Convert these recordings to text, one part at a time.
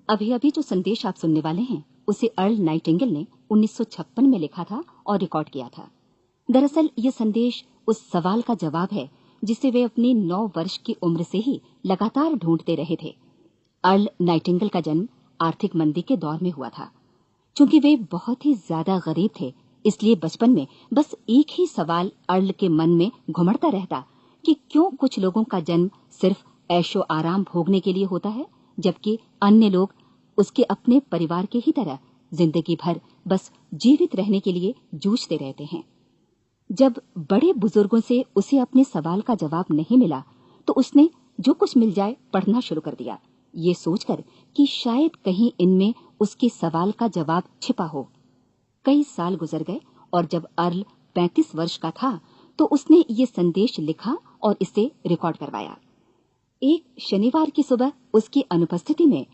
अभी अभी जो संदेश आप सुनने वाले हैं उसे अर्ल नाइटिंगेल ने 1956 में लिखा था और रिकॉर्ड किया था। दरअसल ये संदेश उस सवाल का जवाब है जिसे वे अपनी 9 वर्ष की उम्र से ही लगातार ढूंढते रहे थे। अर्ल नाइटिंगेल का जन्म आर्थिक मंदी के दौर में हुआ था। चूंकि वे बहुत ही ज्यादा गरीब थे, इसलिए बचपन में बस एक ही सवाल अर्ल के मन में घुमड़ता रहता कि क्यों कुछ लोगों का जन्म सिर्फ ऐशो आराम भोगने के लिए होता है, जबकि अन्य लोग उसके अपने परिवार के ही तरह जिंदगी भर बस जीवित रहने के लिए जूझते रहते हैं। जब बड़े बुजुर्गों से उसे अपने सवाल का जवाब नहीं मिला तो उसने जो कुछ मिल जाए पढ़ना शुरू कर दिया, ये सोचकर कि शायद कहीं इनमें उसके सवाल का जवाब छिपा हो। कई साल गुजर गए और जब अर्ल 35 वर्ष का था तो उसने ये संदेश लिखा और इसे रिकॉर्ड करवाया। एक शनिवार की सुबह उसकी अनुपस्थिति में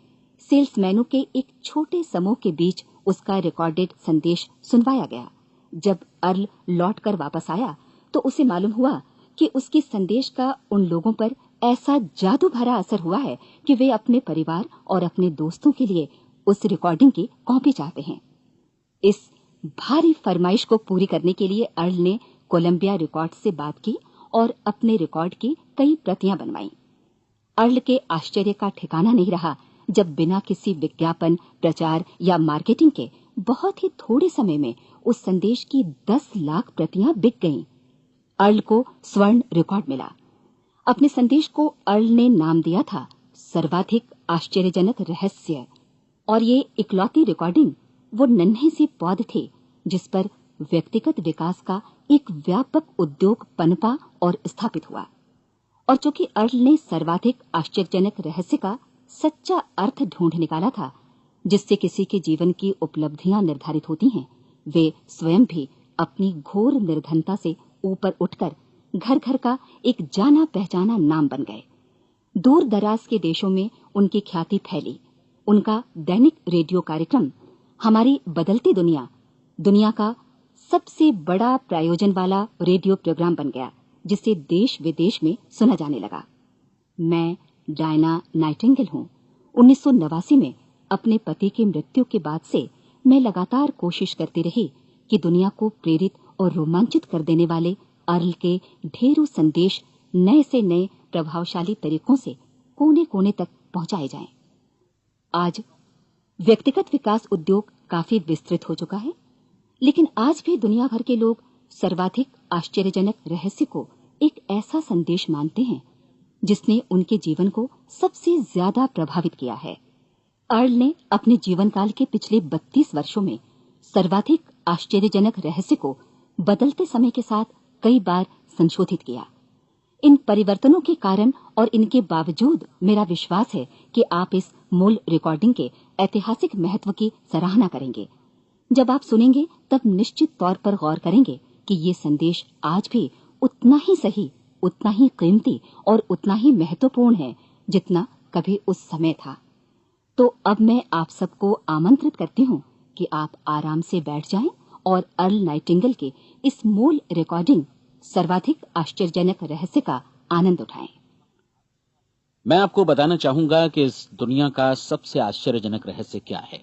सेल्समैनों के एक छोटे समूह के बीच उसका रिकॉर्डेड संदेश सुनवाया गया। जब अर्ल लौटकर वापस आया तो उसे मालूम हुआ कि उसके संदेश का उन लोगों पर ऐसा जादू भरा असर हुआ है कि वे अपने परिवार और अपने दोस्तों के लिए उस रिकॉर्डिंग की कॉपी चाहते हैं। इस भारी फरमाइश को पूरी करने के लिए अर्ल ने कोलंबिया रिकॉर्ड से बात की और अपने रिकॉर्ड की कई प्रतियां बनवाईं। अर्ल के आश्चर्य का ठिकाना नहीं रहा जब बिना किसी विज्ञापन, प्रचार या मार्केटिंग के बहुत ही थोड़े समय में उस संदेश की 10 लाख प्रतियां बिक गईं। अर्ल को स्वर्ण रिकॉर्ड मिला। अपने संदेश को अर्ल ने नाम दिया था सर्वाधिक आश्चर्यजनक रहस्य, और ये इकलौती रिकॉर्डिंग वो नन्हे सी पौध थे जिस पर व्यक्तिगत विकास का एक व्यापक उद्योग पनपा और स्थापित हुआ। और चूंकि अर्ल ने सर्वाधिक आश्चर्यजनक रहस्य का सच्चा अर्थ ढूंढ निकाला था, जिससे किसी के जीवन की उपलब्धियां निर्धारित होती हैं, वे स्वयं भी अपनी घोर निर्धनता से ऊपर उठकर घर घर का एक जाना पहचाना नाम बन गए। दूर दराज के देशों में उनकी ख्याति फैली। उनका दैनिक रेडियो कार्यक्रम हमारी बदलती दुनिया का सबसे बड़ा प्रायोजन वाला रेडियो प्रोग्राम बन गया, जिसे देश विदेश में सुना जाने लगा। मैं डायना नाइटिंगेल हूँ। 1989 में अपने पति की मृत्यु के बाद से मैं लगातार कोशिश करती रही कि दुनिया को प्रेरित और रोमांचित कर देने वाले अर्ल के ढेरों संदेश नए से नए प्रभावशाली तरीकों से कोने कोने तक पहुंचाए जाएं। आज व्यक्तिगत विकास उद्योग काफी विस्तृत हो चुका है, लेकिन आज भी दुनिया भर के लोग सर्वाधिक आश्चर्यजनक रहस्य को एक ऐसा संदेश मानते हैं जिसने उनके जीवन को सबसे ज्यादा प्रभावित किया है। अर्ल ने अपने जीवन काल के पिछले 32 वर्षों में सर्वाधिक आश्चर्यजनक रहस्य को बदलते समय के साथ कई बार संशोधित किया। इन परिवर्तनों के कारण और इनके बावजूद मेरा विश्वास है कि आप इस मूल रिकॉर्डिंग के ऐतिहासिक महत्व की सराहना करेंगे। जब आप सुनेंगे तब निश्चित तौर पर गौर करेंगे कि ये संदेश आज भी उतना ही सही, उतना ही कीमती और उतना ही महत्वपूर्ण है जितना कभी उस समय था। तो अब मैं आप सबको आमंत्रित करती हूँ कि आप आराम से बैठ जाएं और अर्ल नाइटिंगेल के इस मूल रिकॉर्डिंग सर्वाधिक आश्चर्यजनक रहस्य का आनंद उठाएं। मैं आपको बताना चाहूंगा कि इस दुनिया का सबसे आश्चर्यजनक रहस्य क्या है।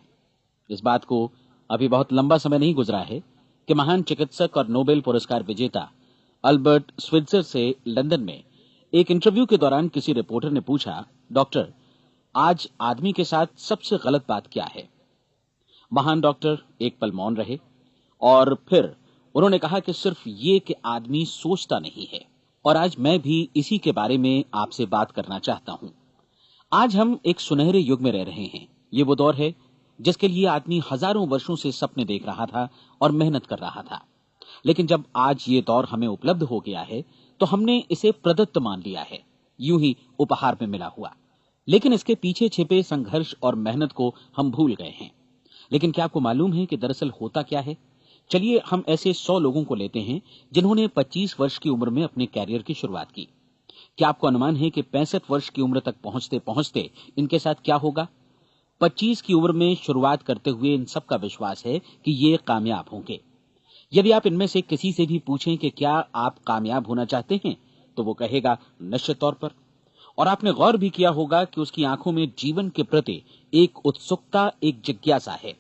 इस बात को अभी बहुत लंबा समय नहीं गुजरा है कि महान चिकित्सक और नोबेल पुरस्कार विजेता अल्बर्ट स्विट्जर से लंदन में एक इंटरव्यू के दौरान किसी रिपोर्टर ने पूछा, डॉक्टर, आज आदमी के साथ सबसे गलत बात क्या है? महान डॉक्टर एक पल मौन रहे और फिर उन्होंने कहा कि सिर्फ ये कि आदमी सोचता नहीं है। और आज मैं भी इसी के बारे में आपसे बात करना चाहता हूं। आज हम एक सुनहरे युग में रह रहे हैं। ये वो दौर है जिसके लिए आदमी हजारों वर्षों से सपने देख रहा था और मेहनत कर रहा था। लेकिन जब आज ये दौर हमें उपलब्ध हो गया है तो हमने इसे प्रदत्त मान लिया है, यूं ही उपहार में मिला हुआ। लेकिन इसके पीछे छिपे संघर्ष और मेहनत को हम भूल गए हैं। लेकिन क्या आपको मालूम है कि दरअसल होता क्या है? चलिए हम ऐसे 100 लोगों को लेते हैं जिन्होंने 25 वर्ष की उम्र में अपने कैरियर की शुरुआत की। क्या आपको अनुमान है कि 65 वर्ष की उम्र तक पहुंचते पहुंचते इनके साथ क्या होगा? 25 की उम्र में शुरुआत करते हुए इन सबका विश्वास है कि ये कामयाब होंगे। यदि आप इनमें से किसी से भी पूछें कि क्या आप कामयाब होना चाहते हैं तो वो कहेगा निश्चित तौर पर। और आपने गौर भी किया होगा कि उसकी आंखों में जीवन के प्रति एक उत्सुकता, एक जिज्ञासा है।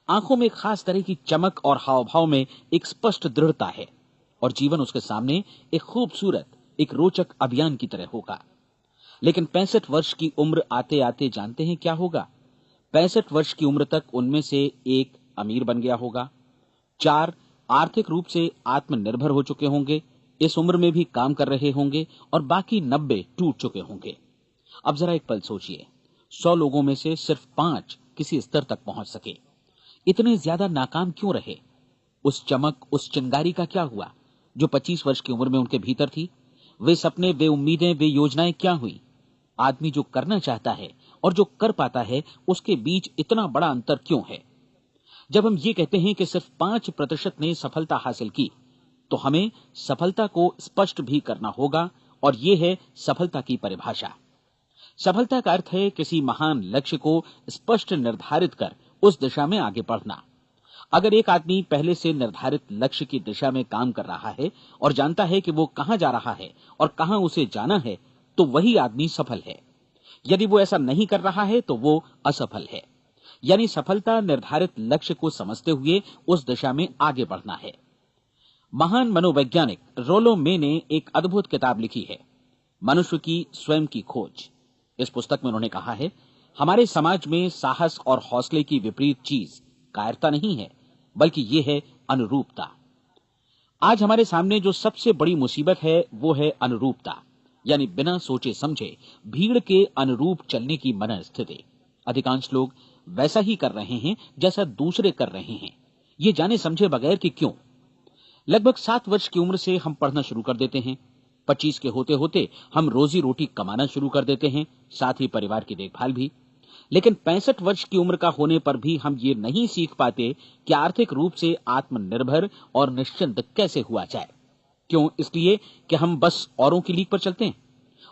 आंखों में एक खास तरह की चमक और हाव भाव में एक स्पष्ट दृढ़ता है, और जीवन उसके सामने एक खूबसूरत, एक रोचक अभियान की तरह होगा। लेकिन 65 वर्ष की उम्र आते आते जानते हैं क्या होगा? 65 वर्ष की उम्र तक उनमें से एक अमीर बन गया होगा, 4 आर्थिक रूप से आत्मनिर्भर हो चुके होंगे, इस उम्र में भी काम कर रहे होंगे, और बाकी 90 टूट चुके होंगे। अब जरा एक पल सोचिए, 100 लोगों में से सिर्फ 5 किसी स्तर तक पहुंच सके। इतने ज्यादा नाकाम क्यों रहे? उस चमक, उस चिंगारी का क्या हुआ जो 25 वर्ष की उम्र में उनके भीतर थी? वे सपने, वे उम्मीदें, वे योजनाएं क्या हुई? आदमी जो करना चाहता है और जो कर पाता है, उसके बीच इतना बड़ा अंतर क्यों है? जब हम ये कहते हैं कि सिर्फ 5% ने सफलता हासिल की, तो हमें सफलता को स्पष्ट भी करना होगा, और यह है सफलता की परिभाषा। सफलता का अर्थ है किसी महान लक्ष्य को स्पष्ट निर्धारित कर उस दिशा में आगे बढ़ना। अगर एक आदमी पहले से निर्धारित लक्ष्य की दिशा में काम कर रहा है और जानता है कि वो कहां जा रहा है और कहां उसे जाना है, तो वही आदमी सफल है। यदि वो ऐसा नहीं कर रहा है तो वो असफल है। यानी सफलता निर्धारित लक्ष्य को समझते हुए उस दिशा में आगे बढ़ना है। महान मनोवैज्ञानिक रोलो मे ने एक अद्भुत किताब लिखी है, मनुष्य की स्वयं की खोज। इस पुस्तक में उन्होंने कहा है, हमारे समाज में साहस और हौसले की विपरीत चीज कायरता नहीं है, बल्कि यह है अनुरूपता। आज हमारे सामने जो सबसे बड़ी मुसीबत है वो है अनुरूपता, यानी बिना सोचे समझे भीड़ के अनुरूप चलने की मनस्थिति। अधिकांश लोग वैसा ही कर रहे हैं जैसा दूसरे कर रहे हैं, ये जाने समझे बगैर कि क्यों। लगभग 7 वर्ष की उम्र से हम पढ़ना शुरू कर देते हैं, 25 के होते होते हम रोजी रोटी कमाना शुरू कर देते हैं, साथ ही परिवार की देखभाल भी। लेकिन 65 वर्ष की उम्र का होने पर भी हम ये नहीं सीख पाते कि आर्थिक रूप से आत्मनिर्भर और निश्चिंत कैसे हुआ जाए। क्यों? इसलिए कि हम बस औरों की लीक पर चलते हैं।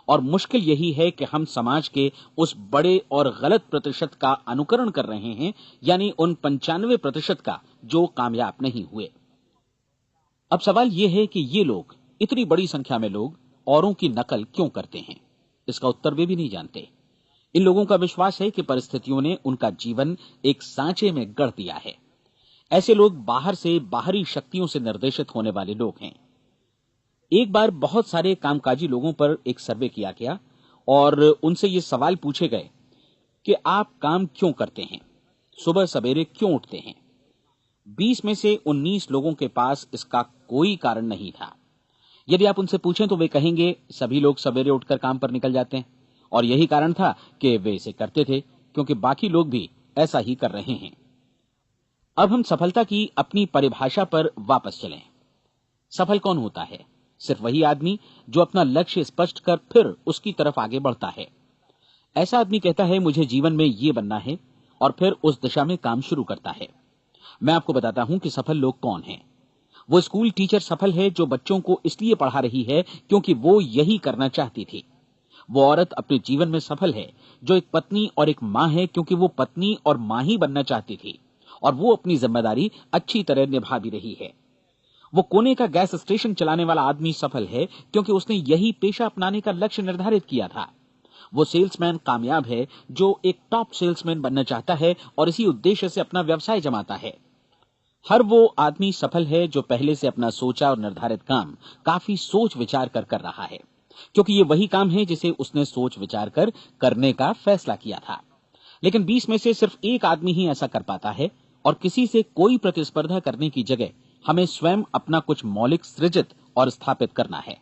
और मुश्किल यही है कि हम समाज के उस बड़े और गलत प्रतिशत का अनुकरण कर रहे हैं, यानी उन 95% का जो कामयाब नहीं हुए। अब सवाल यह है कि ये लोग, इतनी बड़ी संख्या में लोग, औरों की नकल क्यों करते हैं? इसका उत्तर वे भी नहीं जानते। इन लोगों का विश्वास है कि परिस्थितियों ने उनका जीवन एक सांचे में गढ़ दिया है। ऐसे लोग बाहर से, बाहरी शक्तियों से निर्देशित होने वाले लोग हैं। एक बार बहुत सारे कामकाजी लोगों पर एक सर्वे किया गया और उनसे ये सवाल पूछे गए कि आप काम क्यों करते हैं, सुबह सवेरे क्यों उठते हैं? 20 में से 19 लोगों के पास इसका कोई कारण नहीं था। यदि आप उनसे पूछें तो वे कहेंगे सभी लोग सवेरे उठकर काम पर निकल जाते हैं, और यही कारण था कि वे इसे करते थे क्योंकि बाकी लोग भी ऐसा ही कर रहे हैं। अब हम सफलता की अपनी परिभाषा पर वापस चलें। सफल कौन होता है? सिर्फ वही आदमी जो अपना लक्ष्य स्पष्ट कर फिर उसकी तरफ आगे बढ़ता है। ऐसा आदमी कहता है मुझे जीवन में ये बनना है, और फिर उस दिशा में काम शुरू करता है। मैं आपको बताता हूं कि सफल लोग कौन हैं। वो स्कूल टीचर सफल है जो बच्चों को इसलिए पढ़ा रही है क्योंकि वो यही करना चाहती थी। वो औरत अपने जीवन में सफल है जो एक पत्नी और एक मां है क्योंकि वो पत्नी और मां ही बनना चाहती थी, और वो अपनी जिम्मेदारी अच्छी तरह निभा भी रही है। वो कोने का गैस स्टेशन चलाने वाला आदमी सफल है क्योंकि उसने यही पेशा अपनाने का लक्ष्य निर्धारित किया था। वो सेल्समैन कामयाब है जो एक टॉप सेल्समैन बनना चाहता है और इसी उद्देश्य से अपना व्यवसाय जमाता है। हर वो आदमी सफल है जो पहले से अपना सोचा और निर्धारित काम काफी सोच विचार कर रहा है, क्योंकि ये वही काम है जिसे उसने सोच विचार कर करने का फैसला किया था। लेकिन 20 में से सिर्फ एक आदमी ही ऐसा कर पाता है, और किसी से कोई प्रतिस्पर्धा करने की जगह हमें स्वयं अपना कुछ मौलिक सृजित और स्थापित करना है।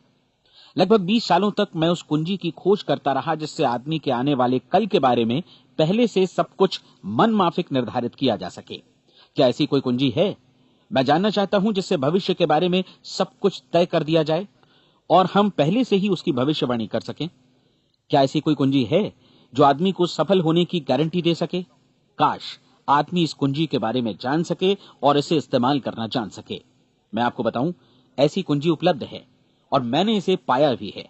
लगभग 20 सालों तक मैं उस कुंजी की खोज करता रहा जिससे आदमी के आने वाले कल के बारे में पहले से सब कुछ मन माफिक निर्धारित किया जा सके। क्या ऐसी कोई कुंजी है? मैं जानना चाहता हूं जिससे भविष्य के बारे में सब कुछ तय कर दिया जाए और हम पहले से ही उसकी भविष्यवाणी कर सकें। क्या ऐसी कोई कुंजी है जो आदमी को सफल होने की गारंटी दे सके? काश आदमी इस कुंजी के बारे में जान सके और इसे इस्तेमाल करना जान सके। मैं आपको बताऊं, ऐसी कुंजी उपलब्ध है और मैंने इसे पाया भी है।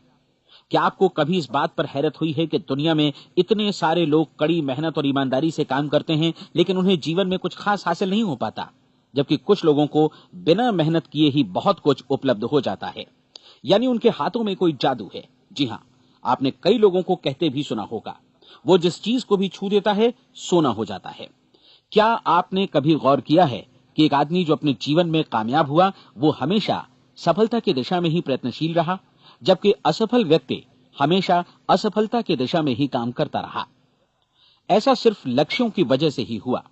क्या आपको कभी इस बात पर हैरत हुई है कि दुनिया में इतने सारे लोग कड़ी मेहनत और ईमानदारी से काम करते हैं लेकिन उन्हें जीवन में कुछ खास हासिल नहीं हो पाता, जबकि कुछ लोगों को बिना मेहनत किए ही बहुत कुछ उपलब्ध हो जाता है। यानी उनके हाथों में कोई जादू है। जी हां, आपने कई लोगों को कहते भी सुना होगा, वो जिस चीज को भी छू देता है सोना हो जाता है। क्या आपने कभी गौर किया है कि एक आदमी जो अपने जीवन में कामयाब हुआ वो हमेशा सफलता की दिशा में ही प्रयत्नशील रहा, जबकि असफल व्यक्ति हमेशा असफलता की दिशा में ही काम करता रहा? ऐसा सिर्फ लक्ष्यों की वजह से ही हुआ।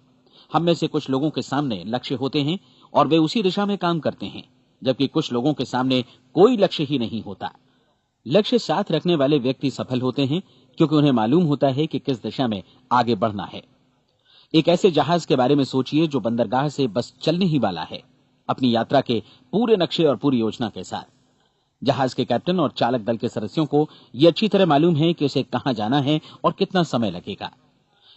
हम में से कुछ लोगों के सामने लक्ष्य होते हैं और वे उसी दिशा में काम करते हैं, जबकि कुछ लोगों के सामने कोई लक्ष्य ही नहीं होता। लक्ष्य साथ रखने वाले व्यक्ति सफल होते हैं क्योंकि उन्हें मालूम होता है कि किस दिशा में आगे बढ़ना है। एक ऐसे जहाज के बारे में सोचिए जो बंदरगाह से बस चलने ही वाला है, अपनी यात्रा के पूरे नक्शे और पूरी योजना के साथ। जहाज के कैप्टन और चालक दल के सदस्यों को यह अच्छी तरह मालूम है कि उसे कहां जाना है और कितना समय लगेगा।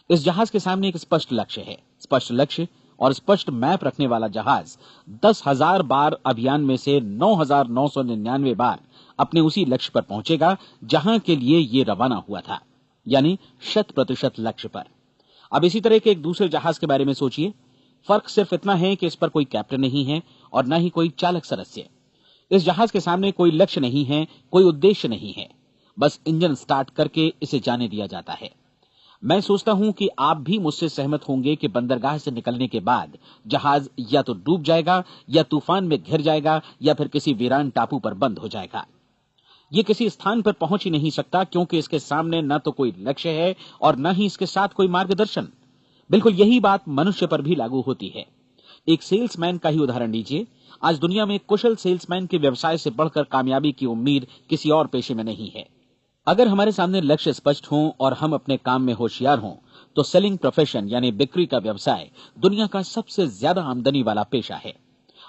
इस जहाज के सामने एक स्पष्ट लक्ष्य है। स्पष्ट लक्ष्य और स्पष्ट मैप रखने वाला जहाज 10,000 बार अभियान में से 9,999 बार अपने उसी लक्ष्य पर पहुंचेगा जहां के लिए ये रवाना हुआ था, यानी 100% लक्ष्य पर। अब इसी तरह के एक दूसरे जहाज के बारे में सोचिए। फर्क सिर्फ इतना है कि इस पर कोई कैप्टन नहीं है और न ही कोई चालक सदस्य। इस जहाज के सामने कोई लक्ष्य नहीं है, कोई उद्देश्य नहीं है, बस इंजन स्टार्ट करके इसे जाने दिया जाता है। मैं सोचता हूं कि आप भी मुझसे सहमत होंगे कि बंदरगाह से निकलने के बाद जहाज या तो डूब जाएगा या तूफान में घिर जाएगा या फिर किसी वीरान टापू पर बंद हो जाएगा। ये किसी स्थान पर पहुंच ही नहीं सकता क्योंकि इसके सामने न तो कोई लक्ष्य है और न ही इसके साथ कोई मार्गदर्शन। बिल्कुल यही बात मनुष्य पर भी लागू होती है। एक सेल्समैन का ही उदाहरण लीजिए। आज दुनिया में कुशल सेल्समैन के व्यवसाय से बढ़कर कामयाबी की उम्मीद किसी और पेशे में नहीं है। अगर हमारे सामने लक्ष्य स्पष्ट हो और हम अपने काम में होशियार हों, तो सेलिंग प्रोफेशन यानी बिक्री का व्यवसाय दुनिया का सबसे ज्यादा आमदनी वाला पेशा है।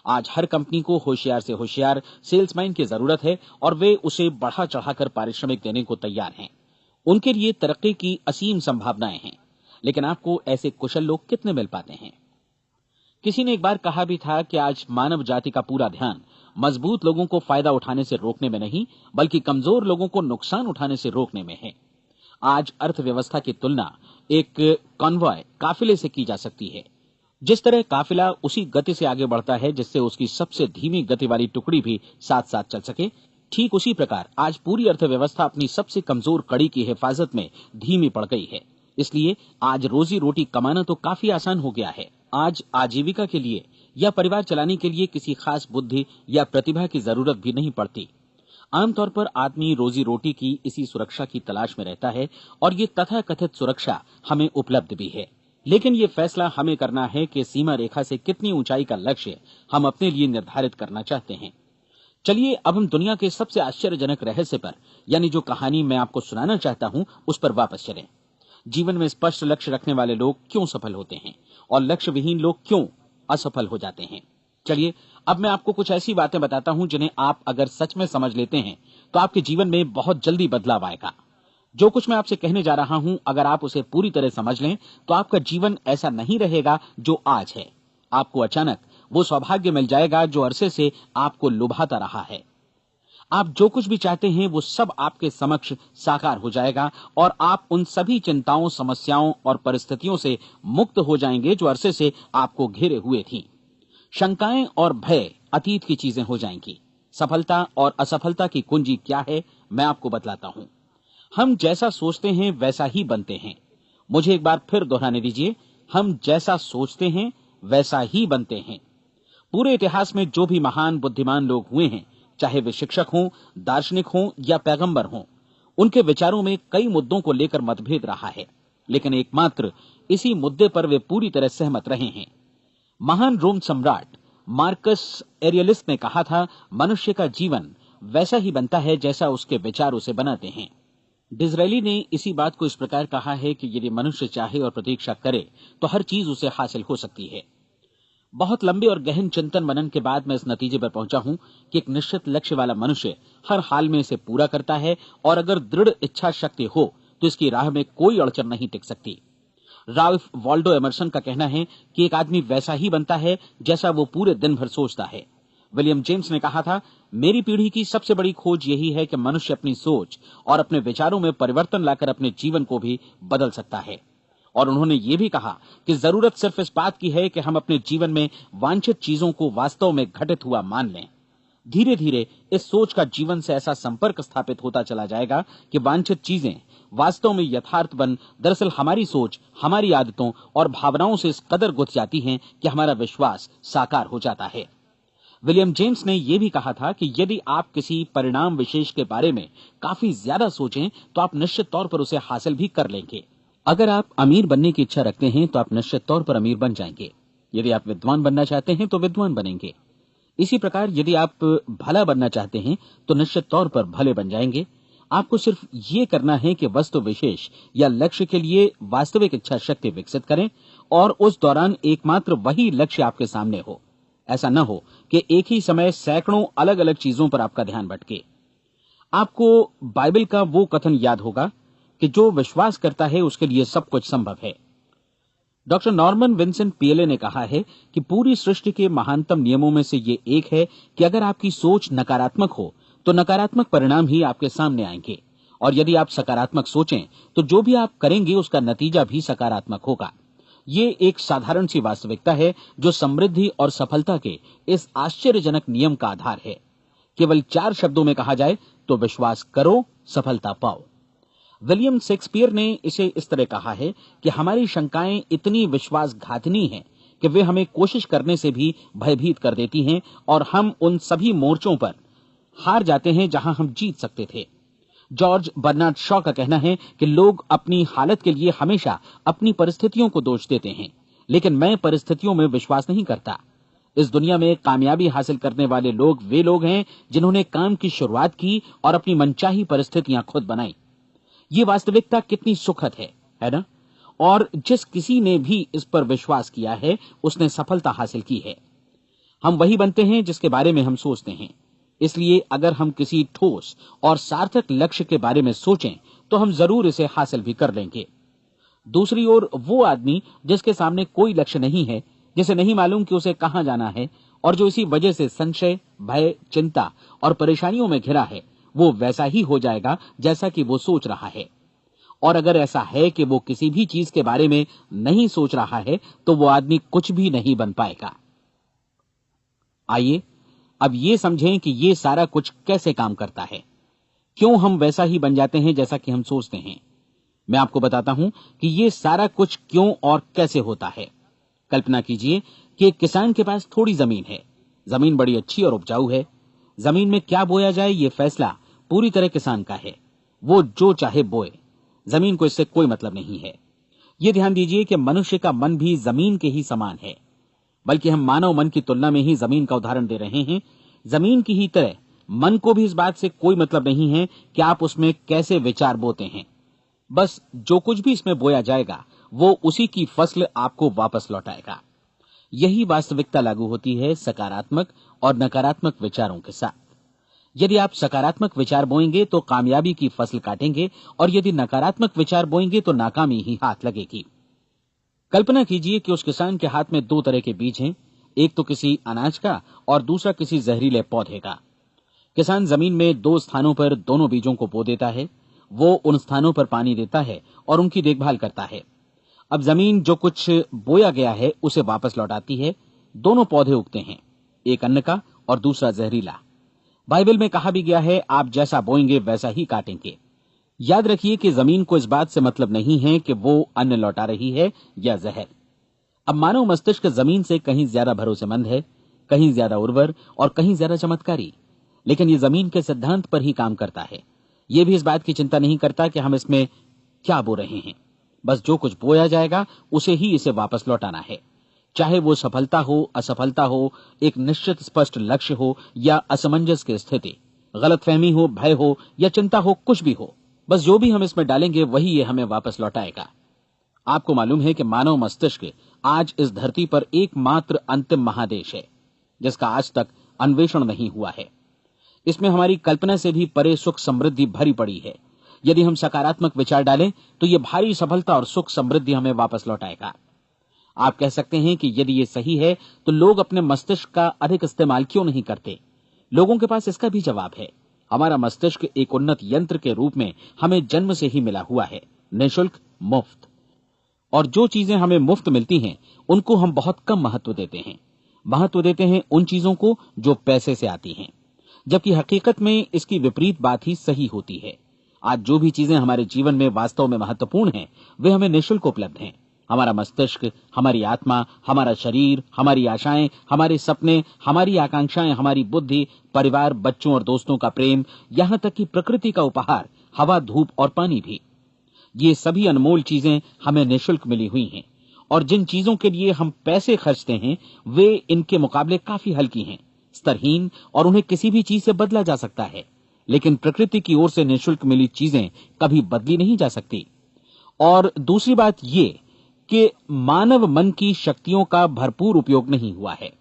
आज हर कंपनी को होशियार से होशियार सेल्समैन की जरूरत है और वे उसे बढ़ा चढ़ाकर पारिश्रमिक देने को तैयार हैं। उनके लिए तरक्की की असीम संभावनाएं हैं, लेकिन आपको ऐसे कुशल लोग कितने मिल पाते हैं? किसी ने एक बार कहा भी था कि आज मानव जाति का पूरा ध्यान मजबूत लोगों को फायदा उठाने से रोकने में नहीं, बल्कि कमजोर लोगों को नुकसान उठाने से रोकने में है। आज अर्थव्यवस्था की तुलना एक कॉन्वॉय काफिले से की जा सकती है। जिस तरह काफिला उसी गति से आगे बढ़ता है जिससे उसकी सबसे धीमी गति वाली टुकड़ी भी साथ साथ चल सके, ठीक उसी प्रकार आज पूरी अर्थव्यवस्था अपनी सबसे कमजोर कड़ी की हिफाजत में धीमी पड़ गई है। इसलिए आज रोजी रोटी कमाना तो काफी आसान हो गया है। आज आजीविका के लिए या परिवार चलाने के लिए किसी खास बुद्धि या प्रतिभा की जरूरत भी नहीं पड़ती। आमतौर पर आदमी रोजी रोटी की इसी सुरक्षा की तलाश में रहता है और ये तथाकथित सुरक्षा हमें उपलब्ध भी है। लेकिन ये फैसला हमें करना है कि सीमा रेखा से कितनी ऊंचाई का लक्ष्य हम अपने लिए निर्धारित करना चाहते हैं। चलिए अब हम दुनिया के सबसे आश्चर्यजनक रहस्य पर, यानी जो कहानी मैं आपको सुनाना चाहता हूं, उस पर वापस चलें। जीवन में स्पष्ट लक्ष्य रखने वाले लोग क्यों सफल होते हैं और लक्ष्य विहीन लोग क्यों असफल हो जाते हैं? चलिए अब मैं आपको कुछ ऐसी बातें बताता हूं जिन्हें आप अगर सच में समझ लेते हैं तो आपके जीवन में बहुत जल्दी बदलाव आएगा। जो कुछ मैं आपसे कहने जा रहा हूं, अगर आप उसे पूरी तरह समझ लें तो आपका जीवन ऐसा नहीं रहेगा जो आज है। आपको अचानक वो सौभाग्य मिल जाएगा जो अरसे से आपको लुभाता रहा है। आप जो कुछ भी चाहते हैं वो सब आपके समक्ष साकार हो जाएगा और आप उन सभी चिंताओं, समस्याओं और परिस्थितियों से मुक्त हो जाएंगे जो अरसे से आपको घेरे हुए थी। शंकाएं और भय अतीत की चीजें हो जाएंगी। सफलता और असफलता की कुंजी क्या है, मैं आपको बतलाता हूं। हम जैसा सोचते हैं वैसा ही बनते हैं। मुझे एक बार फिर दोहराने दीजिए, हम जैसा सोचते हैं वैसा ही बनते हैं। पूरे इतिहास में जो भी महान बुद्धिमान लोग हुए हैं, चाहे वे शिक्षक हों, दार्शनिक हों या पैगंबर हों, उनके विचारों में कई मुद्दों को लेकर मतभेद रहा है, लेकिन एकमात्र इसी मुद्दे पर वे पूरी तरह सहमत रहे हैं। महान रोम सम्राट मार्कस एरियलिस ने कहा था, मनुष्य का जीवन वैसा ही बनता है जैसा उसके विचार उसे बनाते हैं। डिज़रायली ने इसी बात को इस प्रकार कहा है कि यदि मनुष्य चाहे और प्रतीक्षा करे तो हर चीज उसे हासिल हो सकती है। बहुत लंबे और गहन चिंतन मनन के बाद मैं इस नतीजे पर पहुंचा हूं कि एक निश्चित लक्ष्य वाला मनुष्य हर हाल में इसे पूरा करता है और अगर दृढ़ इच्छा शक्ति हो तो इसकी राह में कोई अड़चन नहीं टिक सकती। राल्फ वॉल्डो एमर्सन का कहना है कि एक आदमी वैसा ही बनता है जैसा वो पूरे दिन भर सोचता है। विलियम जेम्स ने कहा था, मेरी पीढ़ी की सबसे बड़ी खोज यही है कि मनुष्य अपनी सोच और अपने विचारों में परिवर्तन लाकर अपने जीवन को भी बदल सकता है। और उन्होंने ये भी कहा कि जरूरत सिर्फ इस बात की है कि हम अपने जीवन में वांछित चीजों को वास्तव में घटित हुआ मान लें। धीरे धीरे इस सोच का जीवन से ऐसा संपर्क स्थापित होता चला जाएगा कि वांछित चीजें वास्तव में यथार्थ बन दरअसल हमारी सोच, हमारी आदतों और भावनाओं से इस कदर गुथ जाती हैं कि हमारा विश्वास साकार हो जाता है। विलियम जेम्स ने यह भी कहा था कि यदि आप किसी परिणाम विशेष के बारे में काफी ज्यादा सोचें तो आप निश्चित तौर पर उसे हासिल भी कर लेंगे। अगर आप अमीर बनने की इच्छा रखते हैं तो आप निश्चित तौर पर अमीर बन जाएंगे। यदि आप विद्वान बनना चाहते हैं तो विद्वान बनेंगे। इसी प्रकार यदि आप भला बनना चाहते हैं तो निश्चित तौर पर भले बन जाएंगे। आपको सिर्फ ये करना है कि वस्तु विशेष या लक्ष्य के लिए वास्तविक इच्छा शक्ति विकसित करें और उस दौरान एकमात्र वही लक्ष्य आपके सामने हो। ऐसा न हो कि एक ही समय सैकड़ों अलग अलग चीजों पर आपका ध्यान भटके। आपको बाइबल का वो कथन याद होगा कि जो विश्वास करता है उसके लिए सब कुछ संभव है। डॉक्टर नॉर्मन विंसेंट पीएले ने कहा है कि पूरी सृष्टि के महानतम नियमों में से ये एक है कि अगर आपकी सोच नकारात्मक हो तो नकारात्मक परिणाम ही आपके सामने आएंगे, और यदि आप सकारात्मक सोचें तो जो भी आप करेंगे उसका नतीजा भी सकारात्मक होगा। ये एक साधारण सी वास्तविकता है जो समृद्धि और सफलता के इस आश्चर्यजनक नियम का आधार है। केवल 4 शब्दों में कहा जाए तो विश्वास करो, सफलता पाओ। विलियम शेक्सपियर ने इसे इस तरह कहा है कि हमारी शंकाएं इतनी विश्वासघातिनी हैं कि वे हमें कोशिश करने से भी भयभीत कर देती हैं और हम उन सभी मोर्चों पर हार जाते हैं जहां हम जीत सकते थे। जॉर्ज बर्नार्ड शॉ का कहना है कि लोग अपनी हालत के लिए हमेशा अपनी परिस्थितियों को दोष देते हैं, लेकिन मैं परिस्थितियों में विश्वास नहीं करता। इस दुनिया में कामयाबी हासिल करने वाले लोग वे लोग हैं जिन्होंने काम की शुरुआत की और अपनी मनचाही परिस्थितियां खुद बनाई। ये वास्तविकता कितनी सुखद है ना? और जिस किसी ने भी इस पर विश्वास किया है उसने सफलता हासिल की है। हम वही बनते हैं जिसके बारे में हम सोचते हैं। इसलिए अगर हम किसी ठोस और सार्थक लक्ष्य के बारे में सोचें तो हम जरूर इसे हासिल भी कर लेंगे। दूसरी ओर वो आदमी जिसके सामने कोई लक्ष्य नहीं है, जिसे नहीं मालूम कि उसे कहां जाना है और जो इसी वजह से संशय, भय, चिंता और परेशानियों में घिरा है, वो वैसा ही हो जाएगा जैसा कि वो सोच रहा है। और अगर ऐसा है कि वो किसी भी चीज के बारे में नहीं सोच रहा है तो वो आदमी कुछ भी नहीं बन पाएगा। आइए अब ये समझें कि ये सारा कुछ कैसे काम करता है, क्यों हम वैसा ही बन जाते हैं जैसा कि हम सोचते हैं। मैं आपको बताता हूं कि ये सारा कुछ क्यों और कैसे होता है। कल्पना कीजिए कि एक किसान के पास थोड़ी जमीन है। जमीन बड़ी अच्छी और उपजाऊ है। जमीन में क्या बोया जाए ये फैसला पूरी तरह किसान का है। वो जो चाहे बोए, जमीन को इससे कोई मतलब नहीं है। ये ध्यान दीजिए कि मनुष्य का मन भी जमीन के ही समान है, बल्कि हम मानव मन की तुलना में ही जमीन का उदाहरण दे रहे हैं। जमीन की ही तरह मन को भी इस बात से कोई मतलब नहीं है कि आप उसमें कैसे विचार बोते हैं। बस जो कुछ भी इसमें बोया जाएगा वो उसी की फसल आपको वापस लौटाएगा। यही वास्तविकता लागू होती है सकारात्मक और नकारात्मक विचारों के साथ। यदि आप सकारात्मक विचार बोएंगे तो कामयाबी की फसल काटेंगे, और यदि नकारात्मक विचार बोएंगे तो नाकामी ही हाथ लगेगी। कल्पना कीजिए कि उस किसान के हाथ में 2 तरह के बीज हैं, एक तो किसी अनाज का और दूसरा किसी जहरीले पौधे का। किसान जमीन में 2 स्थानों पर दोनों बीजों को बो देता है। वो उन स्थानों पर पानी देता है और उनकी देखभाल करता है। अब जमीन जो कुछ बोया गया है उसे वापस लौटाती है। दोनों पौधे उगते हैं, एक अन्न का और दूसरा जहरीला। बाइबल में कहा भी गया है, आप जैसा बोएंगे वैसा ही काटेंगे। याद रखिए कि जमीन को इस बात से मतलब नहीं है कि वो अन्न लौटा रही है या जहर। अब मानव मस्तिष्क जमीन से कहीं ज्यादा भरोसेमंद है, कहीं ज्यादा उर्वर और कहीं ज्यादा चमत्कारी, लेकिन ये जमीन के सिद्धांत पर ही काम करता है। ये भी इस बात की चिंता नहीं करता कि हम इसमें क्या बो रहे हैं। बस जो कुछ बोया जाएगा उसे ही इसे वापस लौटाना है, चाहे वो सफलता हो, असफलता हो, एक निश्चित स्पष्ट लक्ष्य हो या असमंजस की स्थिति, गलतफहमी हो, भय हो या चिंता हो, कुछ भी हो। बस जो भी हम इसमें डालेंगे वही ये हमें वापस लौटाएगा। आपको मालूम है कि मानव मस्तिष्क आज इस धरती पर एकमात्र अंतिम महादेश है जिसका आज तक अन्वेषण नहीं हुआ है। इसमें हमारी कल्पना से भी परे सुख समृद्धि भरी पड़ी है। यदि हम सकारात्मक विचार डालें तो ये भारी सफलता और सुख समृद्धि हमें वापस लौटाएगा। आप कह सकते हैं कि यदि ये सही है तो लोग अपने मस्तिष्क का अधिक इस्तेमाल क्यों नहीं करते? लोगों के पास इसका भी जवाब है। हमारा मस्तिष्क एक उन्नत यंत्र के रूप में हमें जन्म से ही मिला हुआ है, निःशुल्क, मुफ्त। और जो चीजें हमें मुफ्त मिलती हैं उनको हम बहुत कम महत्व देते हैं। महत्व देते हैं उन चीजों को जो पैसे से आती हैं। जबकि हकीकत में इसकी विपरीत बात ही सही होती है। आज जो भी चीजें हमारे जीवन में वास्तव में महत्वपूर्ण हैं, वे हमें निःशुल्क उपलब्ध हैं। हमारा मस्तिष्क, हमारी आत्मा, हमारा शरीर, हमारी आशाएं, हमारे सपने, हमारी आकांक्षाएं, हमारी बुद्धि, परिवार, बच्चों और दोस्तों का प्रेम, यहां तक कि प्रकृति का उपहार, हवा, धूप और पानी भी। ये सभी अनमोल चीजें हमें निःशुल्क मिली हुई हैं, और जिन चीजों के लिए हम पैसे खर्चते हैं, वे इनके मुकाबले काफी हल्की हैं, स्तरहीन, और उन्हें किसी भी चीज से बदला जा सकता है। लेकिन प्रकृति की ओर से निःशुल्क मिली चीजें कभी बदली नहीं जा सकती। और दूसरी बात ये कि मानव मन की शक्तियों का भरपूर उपयोग नहीं हुआ है।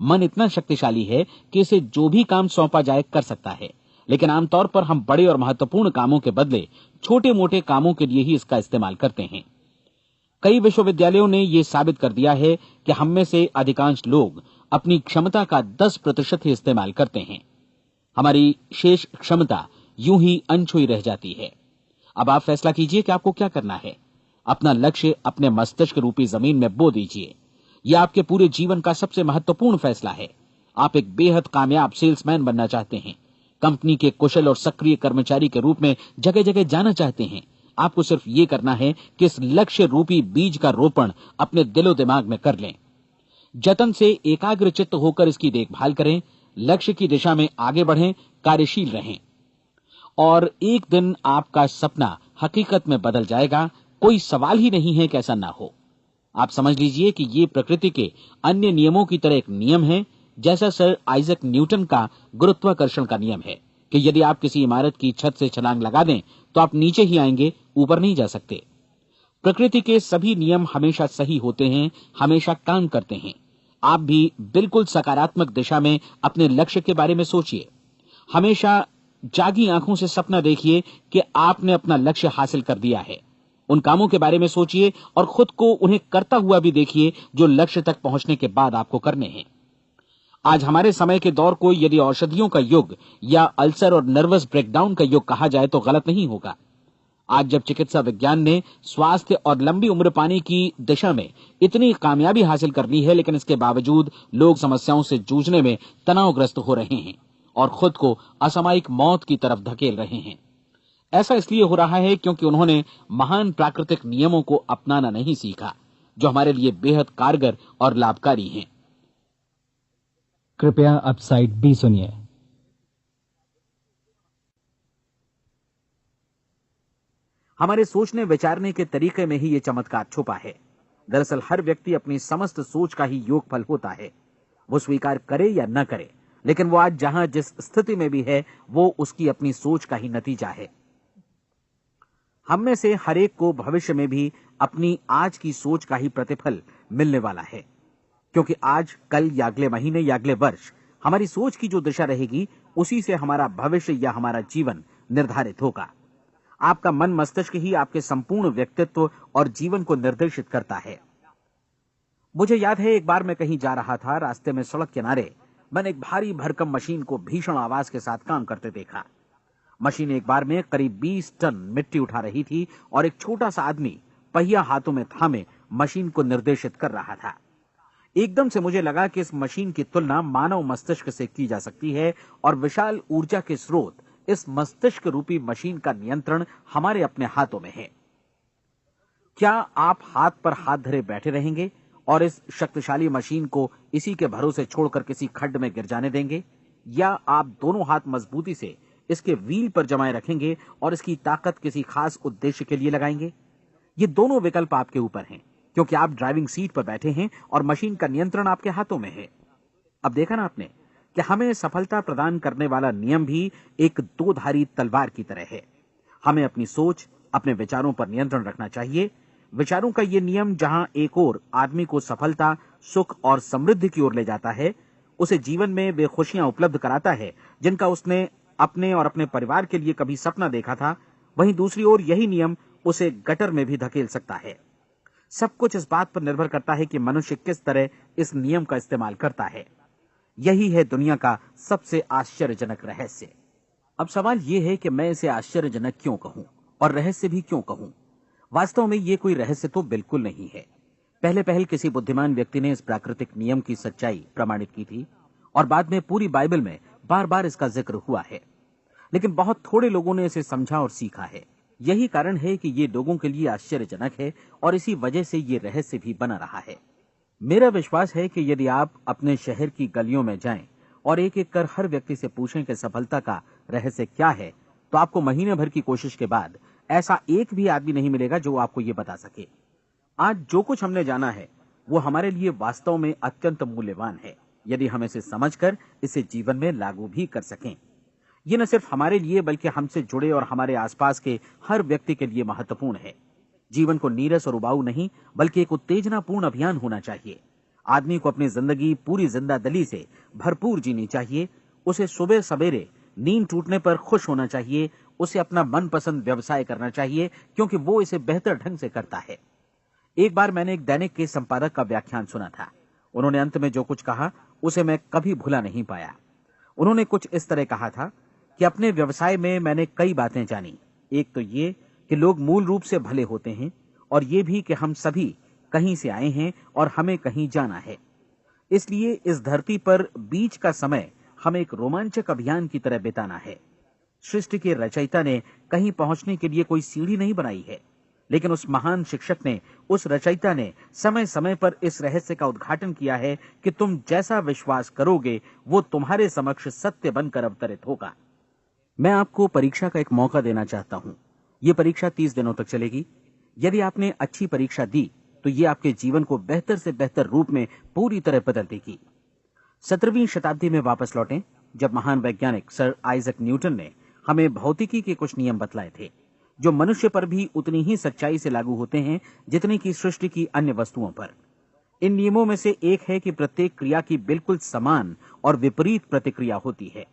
मन इतना शक्तिशाली है कि इसे जो भी काम सौंपा जाए कर सकता है, लेकिन आमतौर पर हम बड़े और महत्वपूर्ण कामों के बदले छोटे मोटे कामों के लिए ही इसका इस्तेमाल करते हैं। कई विश्वविद्यालयों ने यह साबित कर दिया है कि हम में से अधिकांश लोग अपनी क्षमता का 10% ही इस्तेमाल करते हैं। हमारी शेष क्षमता यूं ही अनछुई रह जाती है। अब आप फैसला कीजिए कि आपको क्या करना है। अपना लक्ष्य अपने मस्तिष्क रूपी जमीन में बो दीजिए। यह आपके पूरे जीवन का सबसे महत्वपूर्ण फैसला है। आप एक बेहद कामयाब सेल्समैन बनना चाहते हैं, कंपनी के कुशल और सक्रिय कर्मचारी के रूप में जगह जगह जाना चाहते हैं। आपको सिर्फ ये करना है कि इस लक्ष्य रूपी बीज का रोपण अपने दिलो दिमाग में कर लें। जतन से एकाग्रचित्त होकर इसकी देखभाल करें, लक्ष्य की दिशा में आगे बढ़ें, कार्यशील रहें, और एक दिन आपका सपना हकीकत में बदल जाएगा। कोई सवाल ही नहीं है कि ऐसा ना हो। आप समझ लीजिए कि ये प्रकृति के अन्य नियमों की तरह एक नियम है, जैसा सर आइजक न्यूटन का गुरुत्वाकर्षण का नियम है कि यदि आप किसी इमारत की छत से छलांग लगा दें तो आप नीचे ही आएंगे, ऊपर नहीं जा सकते। प्रकृति के सभी नियम हमेशा सही होते हैं, हमेशा काम करते हैं। आप भी बिल्कुल सकारात्मक दिशा में अपने लक्ष्य के बारे में सोचिए। हमेशा जागी आंखों से सपना देखिए कि आपने अपना लक्ष्य हासिल कर दिया है। उन कामों के बारे में सोचिए और खुद को उन्हें करता हुआ भी देखिए जो लक्ष्य तक पहुंचने के बाद आपको करने हैं। आज हमारे समय के दौर को यदि औषधियों का युग या अल्सर और नर्वस ब्रेकडाउन का युग कहा जाए तो गलत नहीं होगा। आज जब चिकित्सा विज्ञान ने स्वास्थ्य और लंबी उम्र पाने की दिशा में इतनी कामयाबी हासिल कर ली है, लेकिन इसके बावजूद लोग समस्याओं से जूझने में तनावग्रस्त हो रहे हैं और खुद को असामयिक मौत की तरफ धकेल रहे हैं। ऐसा इसलिए हो रहा है क्योंकि उन्होंने महान प्राकृतिक नियमों को अपनाना नहीं सीखा, जो हमारे लिए बेहद कारगर और लाभकारी हैं। कृपया अब साइड बी सुनिए। हमारे सोचने विचारने के तरीके में ही ये चमत्कार छुपा है। दरअसल हर व्यक्ति अपनी समस्त सोच का ही योगफल होता है। वो स्वीकार करे या न करे, लेकिन वो आज जहां जिस स्थिति में भी है, वो उसकी अपनी सोच का ही नतीजा है। हम में से हर एक को भविष्य में भी अपनी आज की सोच का ही प्रतिफल मिलने वाला है, क्योंकि आज, कल या अगले महीने या अगले वर्ष हमारी सोच की जो दिशा रहेगी, उसी से हमारा भविष्य या हमारा जीवन निर्धारित होगा। आपका मन मस्तिष्क ही आपके संपूर्ण व्यक्तित्व और जीवन को निर्देशित करता है। मुझे याद है, एक बार मैं कहीं जा रहा था। रास्ते में सड़क किनारे मैंने एक भारी भरकम मशीन को भीषण आवाज के साथ काम करते देखा। मशीन एक बार में करीब 20 टन मिट्टी उठा रही थी और एक छोटा सा आदमी पहिया हाथों में थामे मशीन को निर्देशित कर रहा था। एकदम से मुझे लगा कि इस मशीन की तुलना मानव मस्तिष्क से की जा सकती है और विशाल ऊर्जा के स्रोत इस मस्तिष्क रूपी मशीन का नियंत्रण हमारे अपने हाथों में है। क्या आप हाथ पर हाथ धरे बैठे रहेंगे और इस शक्तिशाली मशीन को इसी के भरोसे छोड़कर किसी खड्ड में गिर जाने देंगे, या आप दोनों हाथ मजबूती से इसके व्हील पर जमाए रखेंगे और इसकी ताकत किसी खास उद्देश्य के लिए लगाएंगे? ये दोनों विकल्प आपके ऊपर हैं, क्योंकि आप ड्राइविंग सीट पर बैठे हैं और मशीन का नियंत्रण आपके हाथों में है। अब देखा ना आपने कि हमें सफलता प्रदान करने वाला नियम भी एक दो-धारी तलवार की तरह है। हमें अपनी सोच, अपने विचारों पर नियंत्रण रखना चाहिए। विचारों का ये नियम जहां एक ओर आदमी को सफलता, सुख और समृद्धि की ओर ले जाता है, उसे जीवन में वे खुशियां उपलब्ध कराता है जिनका उसने अपने और अपने परिवार के लिए कभी सपना देखा था, वहीं दूसरी ओर यही नियम उसे गटर में भी धकेल सकता है। सब कुछ इस बात पर निर्भर करता है कि मनुष्य किस तरह इस नियम का इस्तेमाल करता है। यही है दुनिया का सबसे आश्चर्यजनक रहस्य। अब सवाल यह है कि मैं इसे आश्चर्यजनक क्यों कहूं और रहस्य भी क्यों कहूं? वास्तव में यह कोई रहस्य तो बिल्कुल नहीं है। पहले पहल किसी बुद्धिमान व्यक्ति ने इस प्राकृतिक नियम की सच्चाई प्रमाणित की थी और बाद में पूरी बाइबल में बार बार इसका जिक्र हुआ है, लेकिन बहुत थोड़े लोगों ने इसे समझा और सीखा है। यही कारण है कि ये लोगों के लिए आश्चर्यजनक है और इसी वजह से ये रहस्य भी बना रहा है। मेरा विश्वास है कि यदि आप अपने शहर की गलियों में जाएं और एक एक कर हर व्यक्ति से पूछें कि सफलता का रहस्य क्या है, तो आपको महीने भर की कोशिश के बाद ऐसा एक भी आदमी नहीं मिलेगा जो आपको ये बता सके। आज जो कुछ हमने जाना है वो हमारे लिए वास्तव में अत्यंत मूल्यवान है, यदि हम इसे समझकर इसे जीवन में लागू भी कर सकें। ये न सिर्फ हमारे लिए बल्कि हमसे जुड़े और हमारे आसपास के हर व्यक्ति के लिए महत्वपूर्ण है। जीवन को नीरस और उबाऊ नहीं बल्कि एक उत्तेजनापूर्ण अभियान होना चाहिए। आदमी को अपनी जिंदगी पूरी जिंदादिली से भरपूर जीनी चाहिए। उसे सुबह सवेरे नींद टूटने पर खुश होना चाहिए। उसे अपना मनपसंद व्यवसाय करना चाहिए क्योंकि वो इसे बेहतर ढंग से करता है। एक बार मैंने एक दैनिक के संपादक का व्याख्यान सुना था। उन्होंने अंत में जो कुछ कहा उसे मैं कभी भुला नहीं पाया। उन्होंने कुछ इस तरह कहा था कि अपने व्यवसाय में मैंने कई बातें जानी। एक तो ये कि लोग मूल रूप से भले होते हैं और ये भी कि हम सभी कहीं से आए हैं और हमें कहीं जाना है। इसलिए इस धरती पर बीच का समय हमें एक रोमांचक अभियान की तरह बिताना है। सृष्टि के रचयिता ने कहीं पहुंचने के लिए कोई सीढ़ी नहीं बनाई है, लेकिन उस महान शिक्षक ने, उस रचयिता ने समय समय पर इस रहस्य का उद्घाटन किया है कि तुम जैसा विश्वास करोगे वो तुम्हारे समक्ष सत्य बनकर अवतरित होगा। मैं आपको परीक्षा का एक मौका देना चाहता हूं। ये परीक्षा 30 दिनों तक चलेगी। यदि आपने अच्छी परीक्षा दी तो ये आपके जीवन को बेहतर से बेहतर रूप में पूरी तरह बदल देगी। 17वीं शताब्दी में वापस लौटें, जब महान वैज्ञानिक सर आइजक न्यूटन ने हमें भौतिकी के कुछ नियम बतलाए थे, जो मनुष्य पर भी उतनी ही सच्चाई से लागू होते हैं जितनी कि सृष्टि की अन्य वस्तुओं पर। इन नियमों में से एक है कि प्रत्येक क्रिया की बिल्कुल समान और विपरीत प्रतिक्रिया होती है।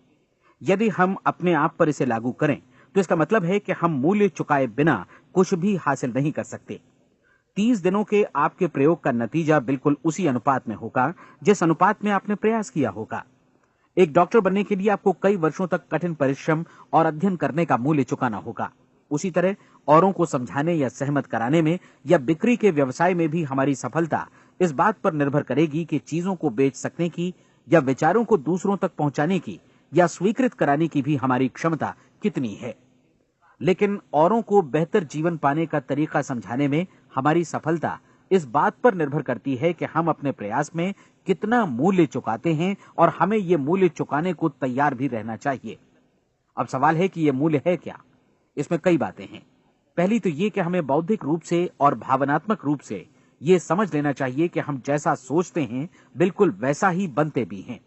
यदि हम अपने आप पर इसे लागू करें तो इसका मतलब है कि हम मूल्य चुकाए बिना कुछ भी हासिल नहीं कर सकते। 30 दिनों के आपके प्रयोग का नतीजा बिल्कुल उसी अनुपात में होगा जिस अनुपात में आपने प्रयास किया होगा। एक डॉक्टर बनने के लिए आपको कई वर्षों तक कठिन परिश्रम और अध्ययन करने का मूल्य चुकाना होगा। उसी तरह औरों को समझाने या सहमत कराने में या बिक्री के व्यवसाय में भी हमारी सफलता इस बात पर निर्भर करेगी कि चीजों को बेच सकने की या विचारों को दूसरों तक पहुंचाने की या स्वीकृत कराने की भी हमारी क्षमता कितनी है। लेकिन औरों को बेहतर जीवन पाने का तरीका समझाने में हमारी सफलता इस बात पर निर्भर करती है कि हम अपने प्रयास में कितना मूल्य चुकाते हैं और हमें ये मूल्य चुकाने को तैयार भी रहना चाहिए। अब सवाल है कि ये मूल्य है क्या? इसमें कई बातें हैं। पहली तो ये कि हमें बौद्धिक रूप से और भावनात्मक रूप से ये समझ लेना चाहिए कि हम जैसा सोचते हैं बिल्कुल वैसा ही बनते भी हैं।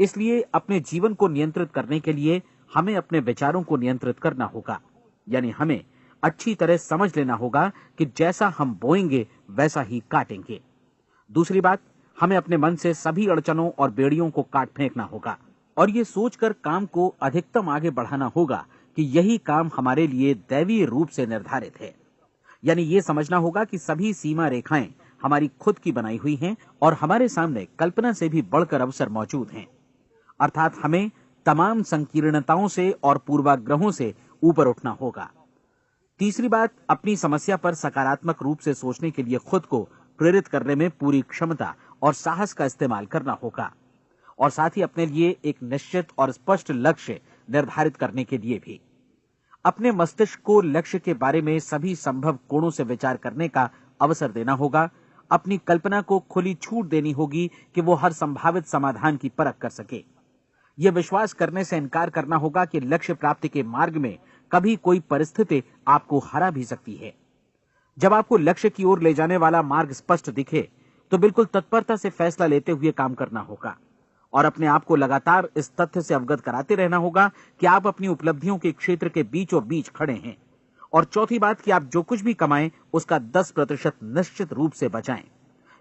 इसलिए अपने जीवन को नियंत्रित करने के लिए हमें अपने विचारों को नियंत्रित करना होगा। यानी हमें अच्छी तरह समझ लेना होगा कि जैसा हम बोएंगे वैसा ही काटेंगे। दूसरी बात, हमें अपने मन से सभी अड़चनों और बेड़ियों को काट फेंकना होगा और ये सोचकर काम को अधिकतम आगे बढ़ाना होगा कि यही काम हमारे लिए दैवीय रूप से निर्धारित है। यानी ये समझना होगा कि सभी सीमा रेखाएं हमारी खुद की बनाई हुई हैं और हमारे सामने कल्पना से भी बढ़कर अवसर मौजूद हैं। अर्थात हमें तमाम संकीर्णताओं से और पूर्वाग्रहों से ऊपर उठना होगा। तीसरी बात, अपनी समस्या पर सकारात्मक रूप से सोचने के लिए खुद को प्रेरित करने में पूरी क्षमता और साहस का इस्तेमाल करना होगा और साथ ही अपने लिए एक निश्चित और स्पष्ट लक्ष्य निर्धारित करने के लिए भी। अपने मस्तिष्क को लक्ष्य के बारे में सभी संभव कोणों से विचार करने का अवसर देना होगा। अपनी कल्पना को खुली छूट देनी होगी कि वो हर संभावित समाधान की परख कर सके। यह विश्वास करने से इनकार करना होगा कि लक्ष्य प्राप्ति के मार्ग में कभी कोई परिस्थिति आपको हरा भी सकती है। जब आपको लक्ष्य की ओर ले जाने वाला मार्ग स्पष्ट दिखे तो बिल्कुल तत्परता से फैसला लेते हुए काम करना होगा और अपने आप को लगातार इस तथ्य से अवगत कराते रहना होगा कि आप अपनी उपलब्धियों के क्षेत्र के बीचों बीच खड़े हैं। और चौथी बात कि आप जो कुछ भी कमाएं उसका 10% निश्चित रूप से बचाएं।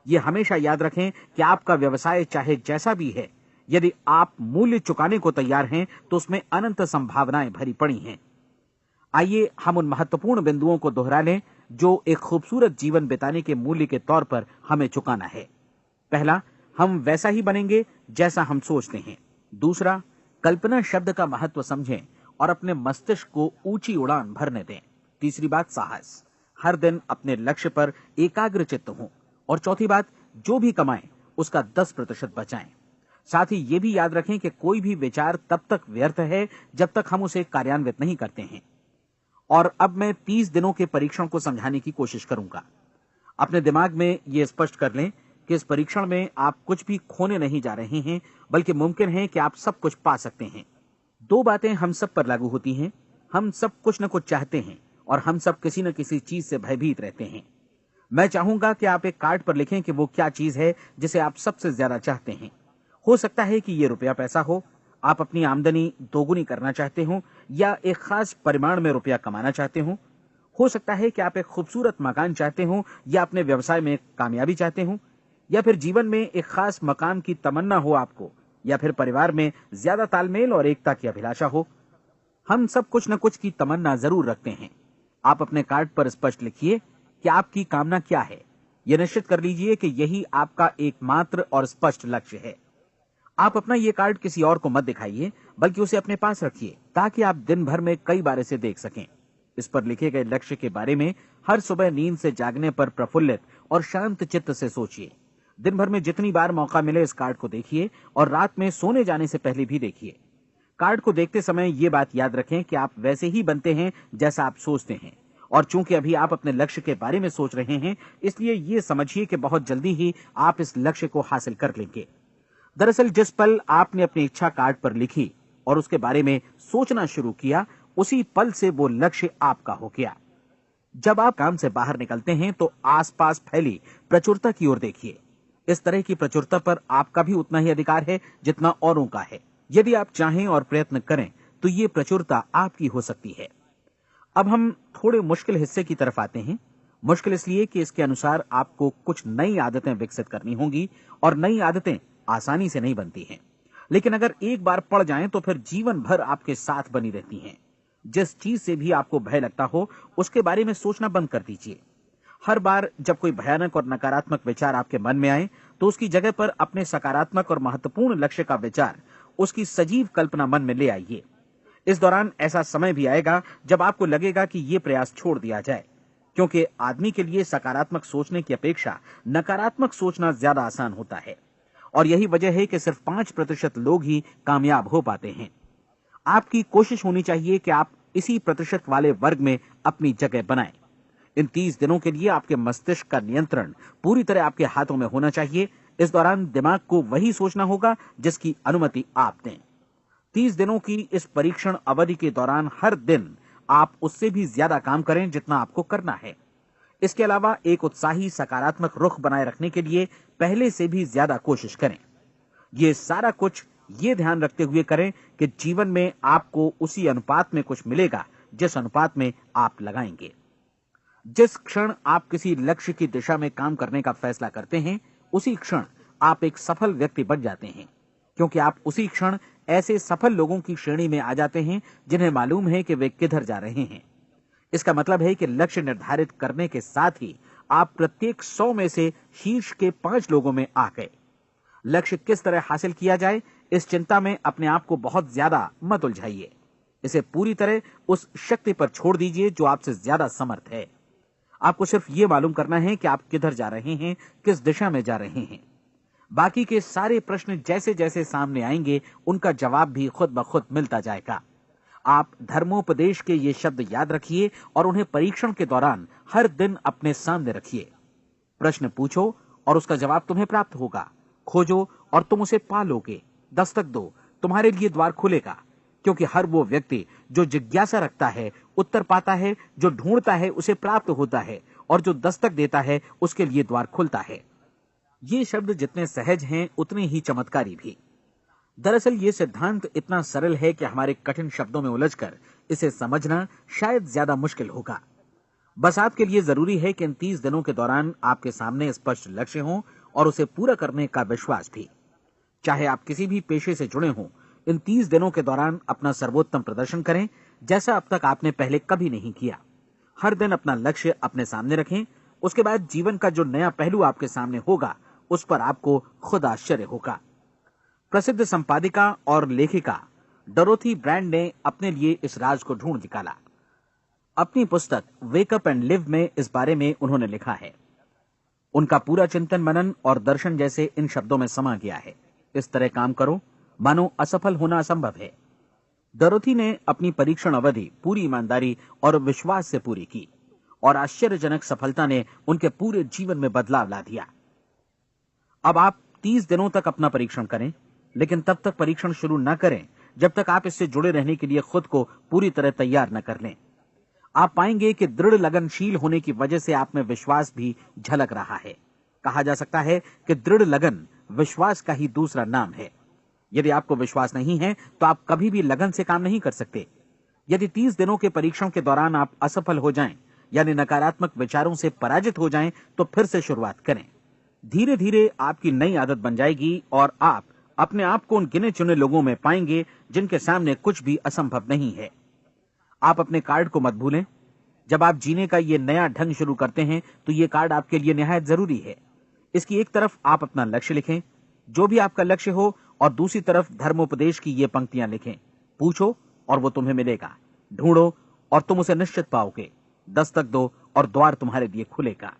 ये हमेशा याद रखें कि आपका व्यवसाय चाहे जैसा भी है, यदि आप मूल्य चुकाने को तैयार हैं तो उसमें अनंत संभावनाएं भरी पड़ी हैं। आइए हम उन महत्वपूर्ण बिंदुओं को दोहरा लें जो एक खूबसूरत जीवन बिताने के मूल्य के तौर पर हमें चुकाना है। पहला, हम वैसा ही बनेंगे जैसा हम सोचते हैं। दूसरा, कल्पना शब्द का महत्व समझें और अपने मस्तिष्क को ऊंची उड़ान भरने दें। तीसरी बात, साहस, हर दिन अपने लक्ष्य पर एकाग्रचित्त हों। और चौथी बात, जो भी कमाएं उसका 10% बचाएं। साथ ही ये भी याद रखें कि कोई भी विचार तब तक व्यर्थ है जब तक हम उसे कार्यान्वित नहीं करते हैं। और अब मैं 30 दिनों के परीक्षण को समझाने की कोशिश करूंगा। अपने दिमाग में ये स्पष्ट कर लें कि इस परीक्षण में आप कुछ भी खोने नहीं जा रहे हैं, बल्कि मुमकिन है कि आप सब कुछ पा सकते हैं। 2 बातें हम सब पर लागू होती हैं। हम सब कुछ न कुछ चाहते हैं और हम सब किसी न किसी चीज से भयभीत रहते हैं। मैं चाहूंगा कि आप एक कार्ड पर लिखें कि वो क्या चीज है जिसे आप सबसे ज्यादा चाहते हैं। हो सकता है कि ये रुपया पैसा हो, आप अपनी आमदनी दोगुनी करना चाहते हो, या एक खास परिमाण में रुपया कमाना चाहते हो सकता है कि आप एक खूबसूरत मकान चाहते हो, या अपने व्यवसाय में कामयाबी चाहते हो, या फिर जीवन में एक खास मकाम की तमन्ना हो आपको, या फिर परिवार में ज्यादा तालमेल और एकता की अभिलाषा हो। हम सब कुछ न कुछ की तमन्ना जरूर रखते हैं। आप अपने कार्ड पर स्पष्ट लिखिए कि आपकी कामना क्या है। यह निश्चित कर लीजिए कि यही आपका एकमात्र और स्पष्ट लक्ष्य है। आप अपना ये कार्ड किसी और को मत दिखाइए, बल्कि उसे अपने पास रखिए, ताकि आप दिन भर में कई बार इसे देख सकें। इस पर लिखे गए लक्ष्य के बारे में हर सुबह नींद से जागने पर प्रफुल्लित और शांत चित्त से सोचिए। दिन भर में जितनी बार मौका मिले इस कार्ड को देखिए, और रात में सोने जाने से पहले भी देखिए। कार्ड को देखते समय ये बात याद रखें कि आप वैसे ही बनते हैं जैसा आप सोचते हैं, और चूंकि अभी आप अपने लक्ष्य के बारे में सोच रहे हैं, इसलिए ये समझिए कि बहुत जल्दी ही आप इस लक्ष्य को हासिल कर लेंगे। दरअसल जिस पल आपने अपनी इच्छा कार्ड पर लिखी और उसके बारे में सोचना शुरू किया, उसी पल से वो लक्ष्य आपका हो गया। जब आप काम से बाहर निकलते हैं तो आसपास फैली प्रचुरता की ओर देखिए। इस तरह की प्रचुरता पर आपका भी उतना ही अधिकार है जितना औरों का है। यदि आप चाहें और प्रयत्न करें तो ये प्रचुरता आपकी हो सकती है। अब हम थोड़े मुश्किल हिस्से की तरफ आते हैं। मुश्किल इसलिए कि इसके अनुसार आपको कुछ नई आदतें विकसित करनी होंगी, और नई आदतें आसानी से नहीं बनती हैं, लेकिन अगर एक बार पड़ जाएं तो फिर जीवन भर आपके साथ बनी रहती हैं। जिस चीज से भी आपको भय लगता हो, उसके बारे में सोचना बंद कर दीजिए। हर बार जब कोई भयानक और नकारात्मक विचार आपके मन में आए, तो उसकी जगह पर अपने सकारात्मक और महत्वपूर्ण लक्ष्य का विचार, उसकी सजीव कल्पना मन में ले आइए। इस दौरान ऐसा समय भी आएगा जब आपको लगेगा कि ये प्रयास छोड़ दिया जाए, क्योंकि आदमी के लिए सकारात्मक सोचने की अपेक्षा नकारात्मक सोचना ज्यादा आसान होता है, और यही वजह है कि सिर्फ 5% लोग ही कामयाब हो पाते हैं। आपकी कोशिश होनी चाहिए कि आप इसी प्रतिशत वाले वर्ग में अपनी जगह बनाएं। इन 30 दिनों के लिए आपके मस्तिष्क का नियंत्रण पूरी तरह आपके हाथों में होना चाहिए। इस दौरान दिमाग को वही सोचना होगा जिसकी अनुमति आप दें। 30 दिनों की इस परीक्षण अवधि के दौरान हर दिन आप उससे भी ज्यादा काम करें जितना आपको करना है। इसके अलावा एक उत्साही सकारात्मक रुख बनाए रखने के लिए पहले से भी ज्यादा कोशिश करें। ये सारा कुछ ये ध्यान रखते हुए करें कि जीवन में आपको उसी अनुपात में कुछ मिलेगा जिस अनुपात में आप लगाएंगे। जिस क्षण आप किसी लक्ष्य की दिशा में काम करने का फैसला करते हैं, उसी क्षण आप एक सफल व्यक्ति बन जाते हैं, क्योंकि आप उसी क्षण ऐसे सफल लोगों की श्रेणी में आ जाते हैं जिन्हें मालूम है कि वे किधर जा रहे हैं। इसका मतलब है कि लक्ष्य निर्धारित करने के साथ ही आप प्रत्येक 100 में से शीर्ष के 5 लोगों में आ गए। लक्ष्य किस तरह हासिल किया जाए, इस चिंता में अपने आप को बहुत ज्यादा मत उलझाइए। इसे पूरी तरह उस शक्ति पर छोड़ दीजिए जो आपसे ज्यादा समर्थ है। आपको सिर्फ ये मालूम करना है कि आप किधर जा रहे हैं, किस दिशा में जा रहे हैं। बाकी के सारे प्रश्न जैसे जैसे सामने आएंगे, उनका जवाब भी खुद ब खुद मिलता जाएगा। आप धर्मोपदेश के ये शब्द याद रखिए और उन्हें परीक्षण के दौरान हर दिन अपने सामने रखिए। प्रश्न पूछो और उसका जवाब तुम्हें प्राप्त होगा। खोजो और तुम उसे पा लोगे। दस्तक दो, तुम्हारे लिए द्वार खुलेगा, क्योंकि हर वो व्यक्ति जो जिज्ञासा रखता है उत्तर पाता है, जो ढूंढता है उसे प्राप्त होता है, और जो दस्तक देता है उसके लिए द्वार खुलता है। ये शब्द जितने सहज हैं उतने ही चमत्कारी भी। दरअसल ये सिद्धांत इतना सरल है कि हमारे कठिन शब्दों में उलझकर इसे समझना शायद ज्यादा मुश्किल होगा। बस आपके लिए जरूरी है कि इन 30 दिनों के दौरान आपके सामने स्पष्ट लक्ष्य हो और उसे पूरा करने का विश्वास भी। चाहे आप किसी भी पेशे से जुड़े हों, इन 30 दिनों के दौरान अपना सर्वोत्तम प्रदर्शन करें, जैसा अब तक आपने पहले कभी नहीं किया। हर दिन अपना लक्ष्य अपने सामने रखें। उसके बाद जीवन का जो नया पहलू आपके सामने होगा, उस पर आपको खुद आश्चर्य होगा। प्रसिद्ध संपादिका और लेखिका डोरोथी ब्रैंड ने अपने लिए इस राज को ढूंढ निकाला। अपनी पुस्तक वेक अप एंड लिव में इस बारे में उन्होंने लिखा है। उनका पूरा चिंतन मनन और दर्शन जैसे इन शब्दों में समा गया है। इस तरह काम करो मानो असफल होना असंभव है। डोरोथी ने अपनी परीक्षण अवधि पूरी ईमानदारी और विश्वास से पूरी की और आश्चर्यजनक सफलता ने उनके पूरे जीवन में बदलाव ला दिया। अब आप 30 दिनों तक अपना परीक्षण करें, लेकिन तब तक परीक्षण शुरू न करें जब तक आप इससे जुड़े रहने के लिए खुद को पूरी तरह तैयार न कर लें। आप पाएंगे कि दृढ़ लगनशील होने की वजह से आप में विश्वास भी झलक रहा है। कहा जा सकता है कि दृढ़ लगन विश्वास का ही दूसरा नाम है। यदि आपको विश्वास नहीं है तो आप कभी भी लगन से काम नहीं कर सकते। यदि 30 दिनों के परीक्षण के दौरान आप असफल हो जाएं, यानी नकारात्मक विचारों से पराजित हो जाएं, तो फिर से शुरुआत करें। धीरे धीरे आपकी नई आदत बन जाएगी और आप अपने आप को उन गिने चुने लोगों में पाएंगे जिनके सामने कुछ भी असंभव नहीं है। आप अपने कार्ड को मत भूलें। जब आप जीने का ये नया ढंग शुरू करते हैं तो ये कार्ड आपके लिए निहायत जरूरी है। इसकी एक तरफ आप अपना लक्ष्य लिखें, जो भी आपका लक्ष्य हो, और दूसरी तरफ धर्मोपदेश की ये पंक्तियां लिखें। पूछो और वो तुम्हें मिलेगा, ढूंढो और तुम उसे निश्चित पाओगे, दस्तक दो और द्वार तुम्हारे लिए खुलेगा।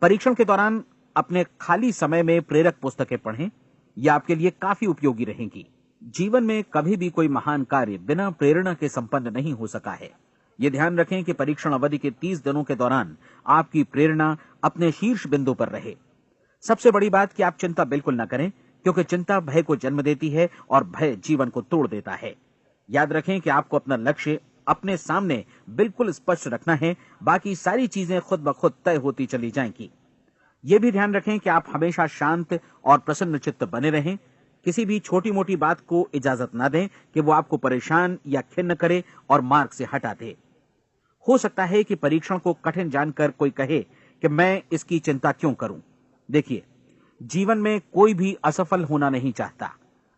परीक्षण के दौरान अपने खाली समय में प्रेरक पुस्तकें पढ़ें, यह आपके लिए काफी उपयोगी रहेंगी। जीवन में कभी भी कोई महान कार्य बिना प्रेरणा के संपन्न नहीं हो सका है। यह ध्यान रखें कि परीक्षण अवधि के 30 दिनों के दौरान आपकी प्रेरणा अपने शीर्ष बिंदु पर रहे। सबसे बड़ी बात कि आप चिंता बिल्कुल न करें, क्योंकि चिंता भय को जन्म देती है और भय जीवन को तोड़ देता है। याद रखें कि आपको अपना लक्ष्य अपने सामने बिल्कुल स्पष्ट रखना है, बाकी सारी चीजें खुद ब खुद तय होती चली जाएंगी। यह भी ध्यान रखें कि आप हमेशा शांत और प्रसन्न चित्त बने रहें। किसी भी छोटी मोटी बात को इजाजत ना दें कि वो आपको परेशान या खिन्न करे और मार्ग से हटा दे। हो सकता है कि परीक्षण को कठिन जानकर कोई कहे कि मैं इसकी चिंता क्यों करूं। देखिए, जीवन में कोई भी असफल होना नहीं चाहता,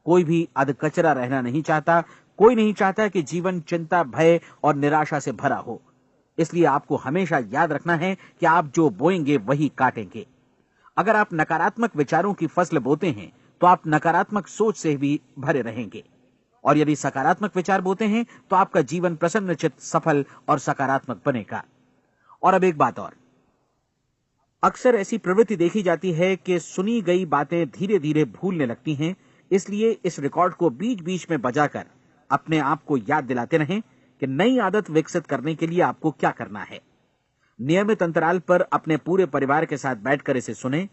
कोई भी अधकचरा रहना नहीं चाहता, कोई नहीं चाहता कि जीवन चिंता, भय और निराशा से भरा हो। इसलिए आपको हमेशा याद रखना है कि आप जो बोएंगे वही काटेंगे। अगर आप नकारात्मक विचारों की फसल बोते हैं तो आप नकारात्मक सोच से भी भरे रहेंगे, और यदि सकारात्मक विचार बोते हैं तो आपका जीवन प्रसन्नचित्त, सफल और सकारात्मक बनेगा। और अब एक बात और, अक्सर ऐसी प्रवृत्ति देखी जाती है कि सुनी गई बातें धीरे धीरे भूलने लगती हैं। इसलिए इस रिकॉर्ड को बीच बीच में बजाकर अपने आप को याद दिलाते रहें कि नई आदत विकसित करने के लिए आपको क्या करना है। नियमित अंतराल पर अपने पूरे परिवार के साथ बैठकर इसे सुनें।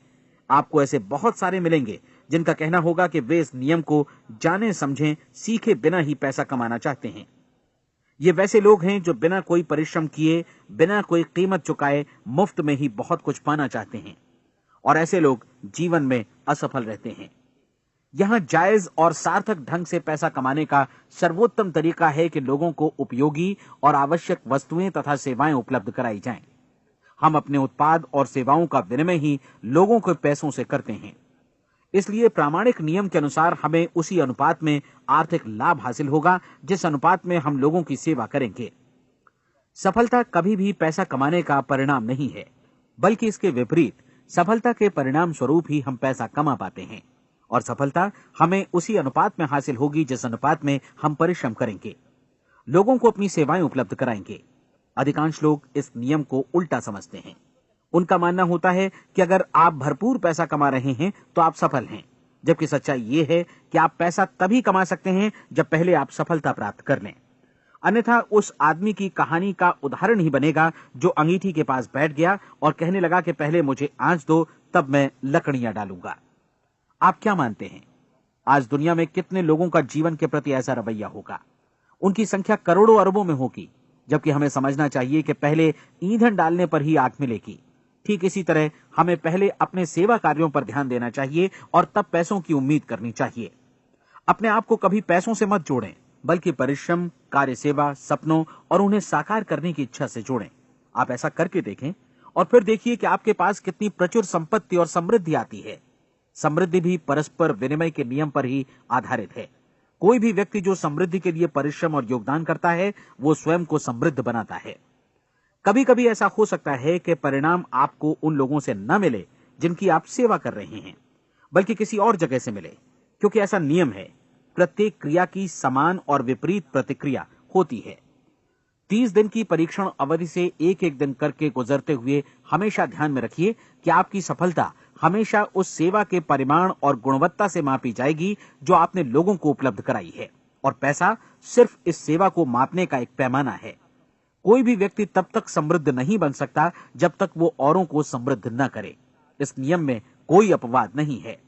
आपको ऐसे बहुत सारे मिलेंगे जिनका कहना होगा कि वे इस नियम को जाने समझें सीखे बिना ही पैसा कमाना चाहते हैं। ये वैसे लोग हैं जो बिना कोई परिश्रम किए, बिना कोई कीमत चुकाए मुफ्त में ही बहुत कुछ पाना चाहते हैं, और ऐसे लोग जीवन में असफल रहते हैं। यहां जायज और सार्थक ढंग से पैसा कमाने का सर्वोत्तम तरीका है कि लोगों को उपयोगी और आवश्यक वस्तुएं तथा सेवाएं उपलब्ध कराई जाएं। हम अपने उत्पाद और सेवाओं का विनिमय ही लोगों के पैसों से करते हैं। इसलिए प्रामाणिक नियम के अनुसार हमें उसी अनुपात में आर्थिक लाभ हासिल होगा जिस अनुपात में हम लोगों की सेवा करेंगे। सफलता कभी भी पैसा कमाने का परिणाम नहीं है, बल्कि इसके विपरीत सफलता के परिणाम स्वरूप ही हम पैसा कमा पाते हैं, और सफलता हमें उसी अनुपात में हासिल होगी जिस अनुपात में हम परिश्रम करेंगे, लोगों को अपनी सेवाएं उपलब्ध कराएंगे। अधिकांश लोग इस नियम को उल्टा समझते हैं। उनका मानना होता है कि अगर आप भरपूर पैसा कमा रहे हैं तो आप सफल हैं, जबकि सच्चाई यह है कि आप पैसा तभी कमा सकते हैं जब पहले आप सफलता प्राप्त कर लें। अन्यथा उस आदमी की कहानी का उदाहरण ही बनेगा जो अंगीठी के पास बैठ गया और कहने लगा कि पहले मुझे आंच दो, तब मैं लकड़ियां डालूंगा। आप क्या मानते हैं, आज दुनिया में कितने लोगों का जीवन के प्रति ऐसा रवैया होगा? उनकी संख्या करोड़ों अरबों में होगी, जबकि हमें समझना चाहिए कि पहले ईंधन डालने पर ही आग मिलेगी। ठीक इसी तरह हमें पहले अपने सेवा कार्यों पर ध्यान देना चाहिए और तब पैसों की उम्मीद करनी चाहिए। अपने आप को कभी पैसों से मत जोड़ें, बल्कि परिश्रम, कार्य सेवा, सपनों और उन्हें साकार करने की इच्छा से जोड़ें। आप ऐसा करके देखें और फिर देखिए कि आपके पास कितनी प्रचुर संपत्ति और समृद्धि आती है। समृद्धि भी परस्पर विनिमय के नियम पर ही आधारित है। कोई भी व्यक्ति जो समृद्धि के लिए परिश्रम और योगदान करता है, वो स्वयं को समृद्ध बनाता है। कभी कभी ऐसा हो सकता है कि परिणाम आपको उन लोगों से न मिले जिनकी आप सेवा कर रहे हैं, बल्कि किसी और जगह से मिले, क्योंकि ऐसा नियम है, प्रत्येक क्रिया की समान और विपरीत प्रतिक्रिया होती है। 30 दिन की परीक्षण अवधि से एक एक दिन करके गुजरते हुए हमेशा ध्यान में रखिए कि आपकी सफलता हमेशा उस सेवा के परिमाण और गुणवत्ता से मापी जाएगी जो आपने लोगों को उपलब्ध कराई है, और पैसा सिर्फ इस सेवा को मापने का एक पैमाना है। कोई भी व्यक्ति तब तक समृद्ध नहीं बन सकता जब तक वो औरों को समृद्ध न करे। इस नियम में कोई अपवाद नहीं है।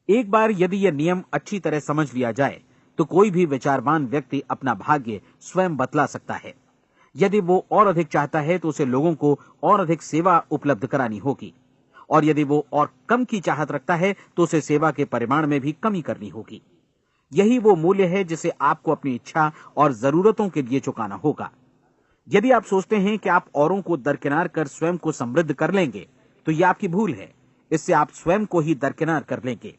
एक बार यदि यह नियम अच्छी तरह समझ लिया जाए तो कोई भी विचारवान व्यक्ति अपना भाग्य स्वयं बतला सकता है। यदि वो और अधिक चाहता है तो उसे लोगों को और अधिक सेवा उपलब्ध करानी होगी, और यदि वो और कम की चाहत रखता है तो उसे सेवा के परिमाण में भी कमी करनी होगी। यही वो मूल्य है जिसे आपको अपनी इच्छा और जरूरतों के लिए चुकाना होगा। यदि आप सोचते हैं कि आप औरों को दरकिनार कर स्वयं को समृद्ध कर लेंगे तो यह आपकी भूल है। इससे आप स्वयं को ही दरकिनार कर लेंगे।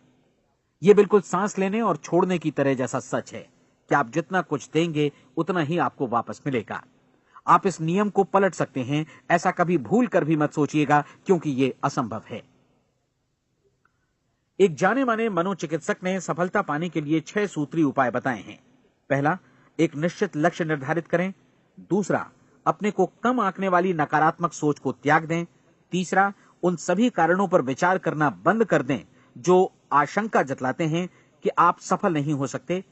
यह बिल्कुल सांस लेने और छोड़ने की तरह जैसा सच है कि आप जितना कुछ देंगे उतना ही आपको वापस मिलेगा। आप इस नियम को पलट सकते हैं, ऐसा कभी भूल कर भी मत सोचिएगा, क्योंकि यह असंभव है। एक जाने माने मनोचिकित्सक ने सफलता पाने के लिए 6 सूत्री उपाय बताए हैं। पहला, एक निश्चित लक्ष्य निर्धारित करें। दूसरा, अपने को कम आंकने वाली नकारात्मक सोच को त्याग दें। तीसरा, उन सभी कारणों पर विचार करना बंद कर दें जो आशंका जतलाते हैं कि आप सफल नहीं हो सकते।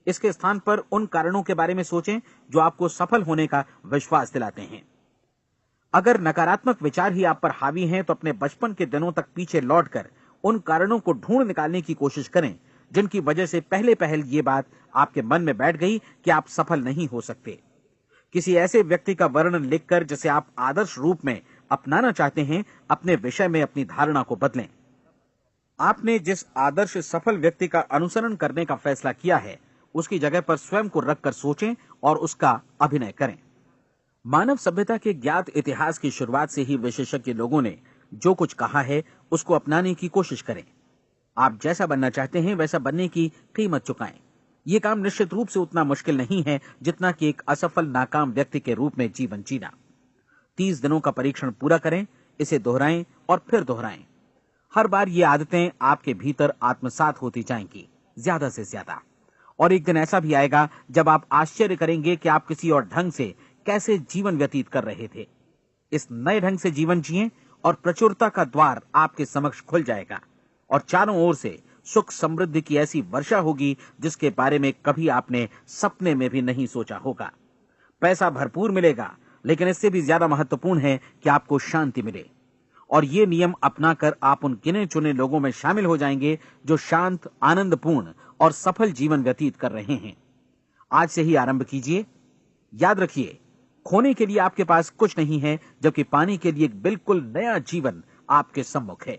इसके स्थान पर उन कारणों के बारे में सोचें जो आपको सफल होने का विश्वास दिलाते हैं। अगर नकारात्मक विचार ही आप पर हावी हैं तो अपने बचपन के दिनों तक पीछे लौटकर उन कारणों को ढूंढ निकालने की कोशिश करें जिनकी वजह से पहले पहल ये बात आपके मन में बैठ गई कि आप सफल नहीं हो सकते। किसी ऐसे व्यक्ति का वर्णन लिखकर जिसे आप आदर्श रूप में अपनाना चाहते हैं, अपने विषय में अपनी धारणा को बदलें। आपने जिस आदर्श सफल व्यक्ति का अनुसरण करने का फैसला किया है उसकी जगह पर स्वयं को रखकर सोचें और उसका अभिनय करें। मानव सभ्यता के ज्ञात इतिहास की शुरुआत से ही विशेषज्ञ लोगों ने जो कुछ कहा है उसको अपनाने की कोशिश करें। आप जैसा बनना चाहते हैं वैसा बनने की कीमत चुकाएं। यह काम निश्चित रूप से उतना मुश्किल नहीं है जितना कि एक असफल नाकाम व्यक्ति के रूप में जीवन जीना। 30 दिनों का परीक्षण पूरा करें, इसे दोहराएं और फिर दोहराएं। हर बार ये आदतें आपके भीतर आत्मसात होती जाएंगी, ज्यादा से ज्यादा। और एक दिन ऐसा भी आएगा जब आप आश्चर्य करेंगे कि आप किसी और ढंग से कैसे जीवन व्यतीत कर रहे थे। इस नए ढंग से जीवन जिएं और प्रचुरता का द्वार आपके समक्ष खुल जाएगा और चारों ओर से सुख समृद्धि की ऐसी वर्षा होगी जिसके बारे में कभी आपने सपने में भी नहीं सोचा होगा। पैसा भरपूर मिलेगा, लेकिन इससे भी ज्यादा महत्वपूर्ण है कि आपको शांति मिले। और ये नियम अपनाकर आप उन गिने चुने लोगों में शामिल हो जाएंगे जो शांत, आनंदपूर्ण और सफल जीवन व्यतीत कर रहे हैं। आज से ही आरंभ कीजिए। याद रखिए, खोने के लिए आपके पास कुछ नहीं है, जबकि पाने के लिए एक बिल्कुल नया जीवन आपके सम्मुख है।